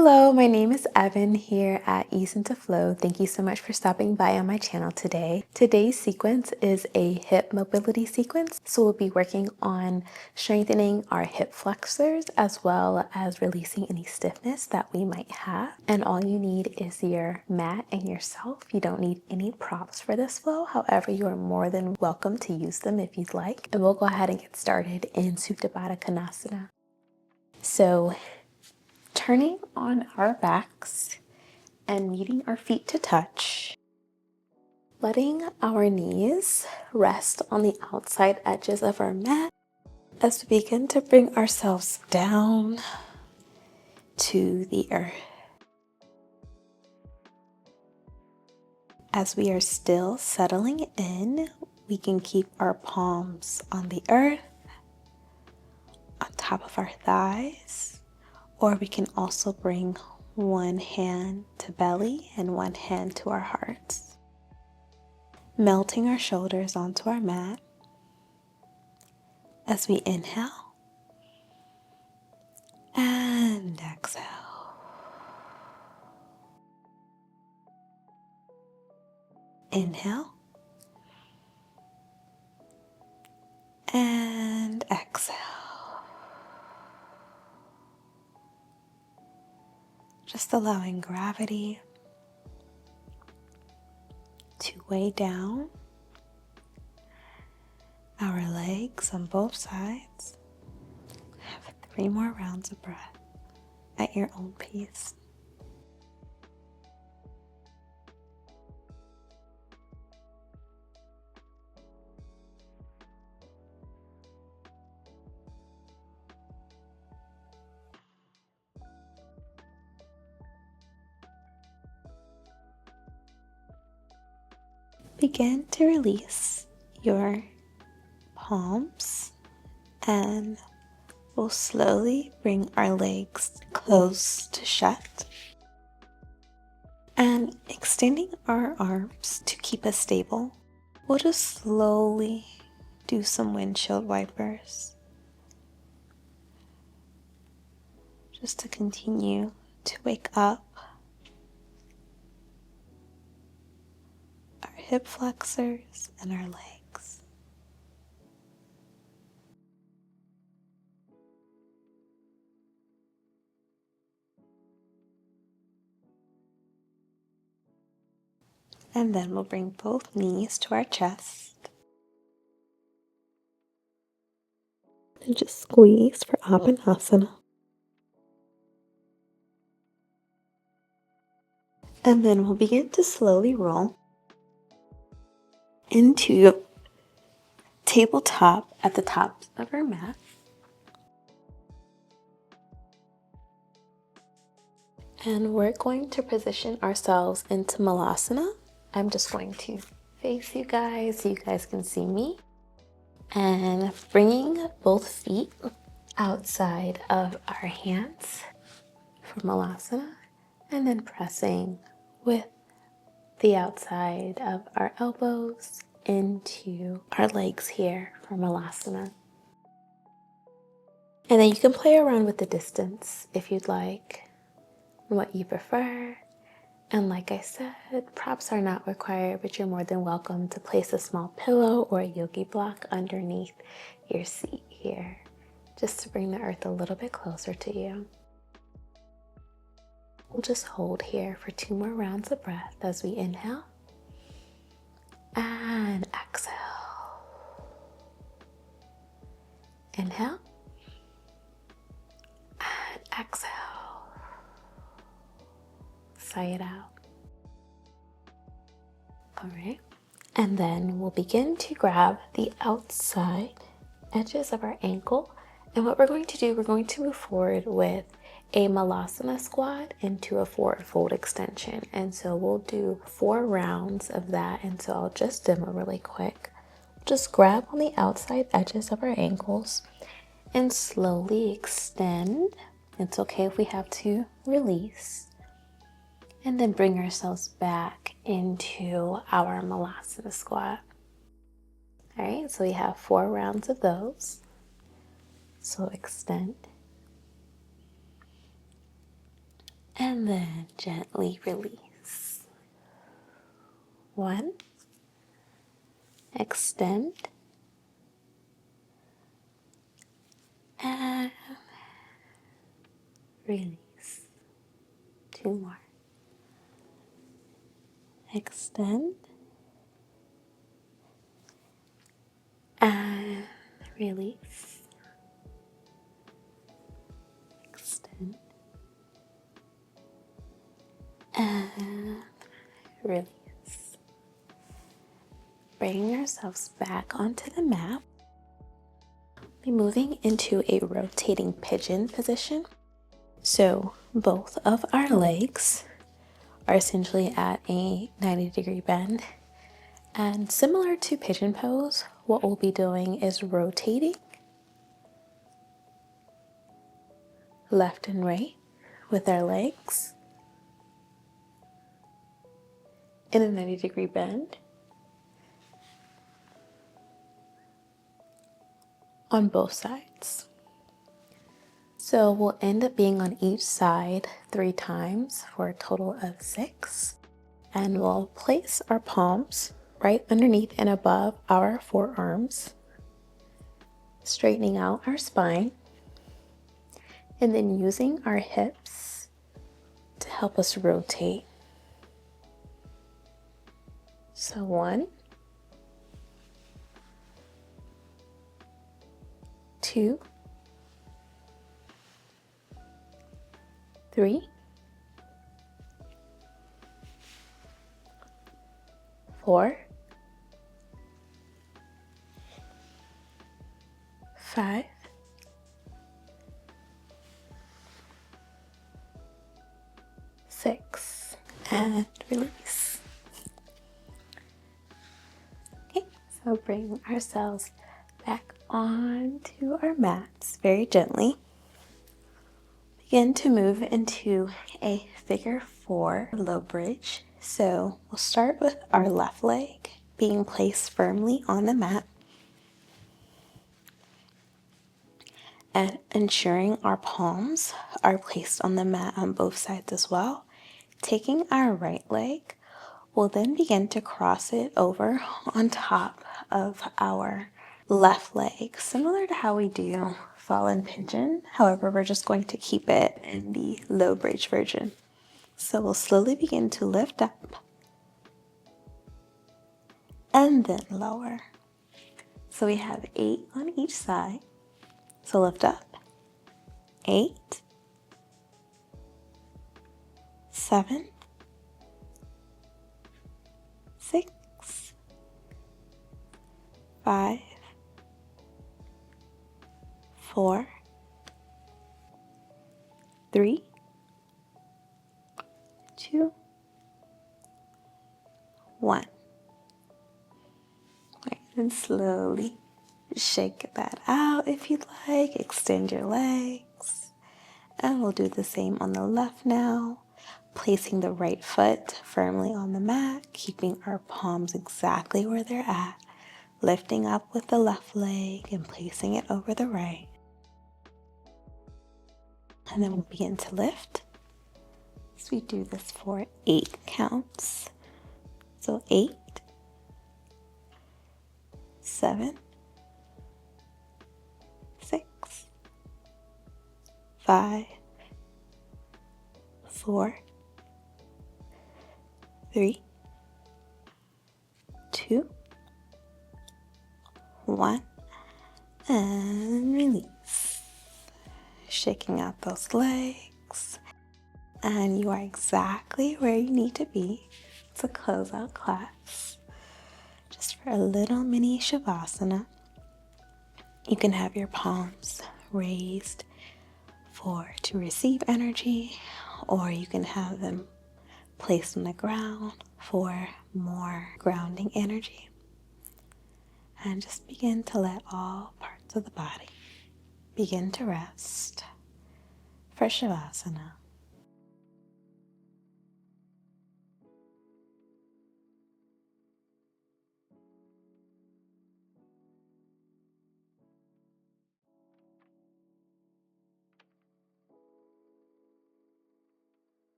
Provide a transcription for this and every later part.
Hello, my name is Evan here at Ease into Flow. Thank you so much for stopping by on my channel today. Today's sequence is a hip mobility sequence. So we'll be working on strengthening our hip flexors as well as releasing any stiffness that we might have. And all you need is your mat and yourself. You don't need any props for this flow. However, you are more than welcome to use them if you'd like. And we'll go ahead and get started in Supta Baddha Konasana. So turning on our backs and meeting our feet to touch, letting our knees rest on the outside edges of our mat as we begin to bring ourselves down to the earth. As we are still settling in, we can keep our palms on the earth, on top of our thighs, or we can also bring one hand to belly and one hand to our hearts. Melting our shoulders onto our mat as we inhale and exhale. Inhale and exhale. Just allowing gravity to weigh down our legs on both sides. Have 3 more rounds of breath at your own pace. Begin to release your palms and we'll slowly bring our legs close to shut and extending our arms to keep us stable. We'll just slowly do some windshield wipers just to continue to wake up our hip flexors and our legs. And then we'll bring both knees to our chest and just squeeze for Apanasana. And then we'll begin to slowly roll into tabletop at the top of our mat. And we're going to position ourselves into Malasana. I'm just going to face you guys so you guys can see me. And bringing both feet outside of our hands for Malasana. And then pressing with the outside of our elbows into our legs here for Malasana. And then you can play around with the distance if you'd like, what you prefer. And like I said, props are not required, but you're more than welcome to place a small pillow or a yogi block underneath your seat here, just to bring the earth a little bit closer to you. We'll just hold here for 2 more rounds of breath as we inhale and exhale. Inhale and exhale. Sigh it out. All right. And then we'll begin to grab the outside edges of our ankle. And what we're going to do, we're going to move forward with a Malasana squat into a forward fold extension. And so we'll do 4 rounds of that. And so I'll just demo really quick. Just grab on the outside edges of our ankles and slowly extend. It's okay if we have to release. And then bring ourselves back into our Malasana squat. All right, so we have 4 rounds of those. So extend and then gently release. 1, extend, and release. 2 more. Extend, and release. Extend, and release. Bringing ourselves back onto the mat. Be moving into a rotating pigeon position. So both of our legs are essentially at a 90-degree bend. And similar to pigeon pose, what we'll be doing is rotating left and right with our legs in a 90-degree bend on both sides. So we'll end up being on each side 3 times for a total of 6. And we'll place our palms right underneath and above our forearms, straightening out our spine, and then using our hips to help us rotate. So 1, 2, 3, 4, 5, 6, and release. Okay, so bring ourselves back onto our mats very gently. Begin to move into a figure 4 low bridge. So we'll start with our left leg being placed firmly on the mat and ensuring our palms are placed on the mat on both sides as well. Taking our right leg, we'll then begin to cross it over on top of our left leg, similar to how we do fallen pigeon. However, we're just going to keep it in the low bridge version. So we'll slowly begin to lift up and then lower. So we have 8 on each side. So lift up, 8, 7, 6, 5, 4, 3, 2, 1. And slowly shake that out if you'd like. Extend your legs. And we'll do the same on the left now. Placing the right foot firmly on the mat, keeping our palms exactly where they're at. Lifting up with the left leg and placing it over the right. And then we'll begin to lift. So we do this for 8 counts. So 8, 7, 6, 5, 4, 3, 2, 1, and release. Shaking out those legs. And you are exactly where you need to be to close out class. Just for a little mini Shavasana. You can have your palms raised to receive energy, or you can have them placed on the ground for more grounding energy. And just begin to let all parts of the body begin to rest for Shavasana.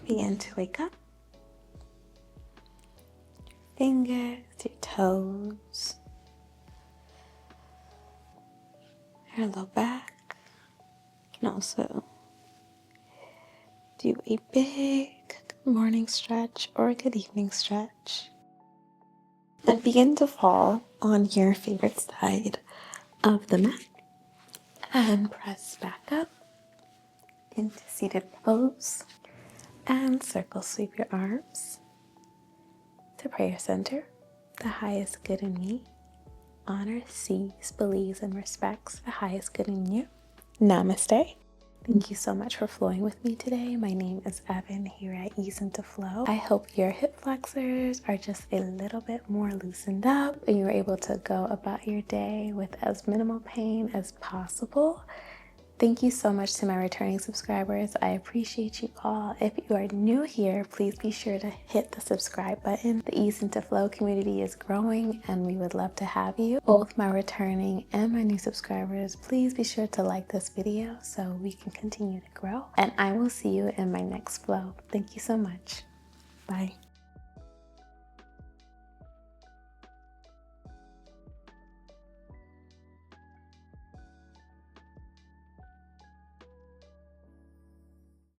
Begin to wake up. Your fingers, your toes, your low back. You can also do a big morning stretch or a good evening stretch. And begin to fall on your favorite side of the mat. And press back up into seated pose. And circle sweep your arms to prayer center. The highest good in me honors, sees, believes, and respects the highest good in you. Namaste. Thank you so much for flowing with me today. My name is Evan here at Ease into Flow. I hope your hip flexors are just a little bit more loosened up and you're able to go about your day with as minimal pain as possible. Thank you so much to my returning subscribers. I appreciate you all. If you are new here, please be sure to hit the subscribe button. The Ease into Flow community is growing and we would love to have you. Both my returning and my new subscribers, please be sure to like this video so we can continue to grow. And I will see you in my next flow. Thank you so much. Bye.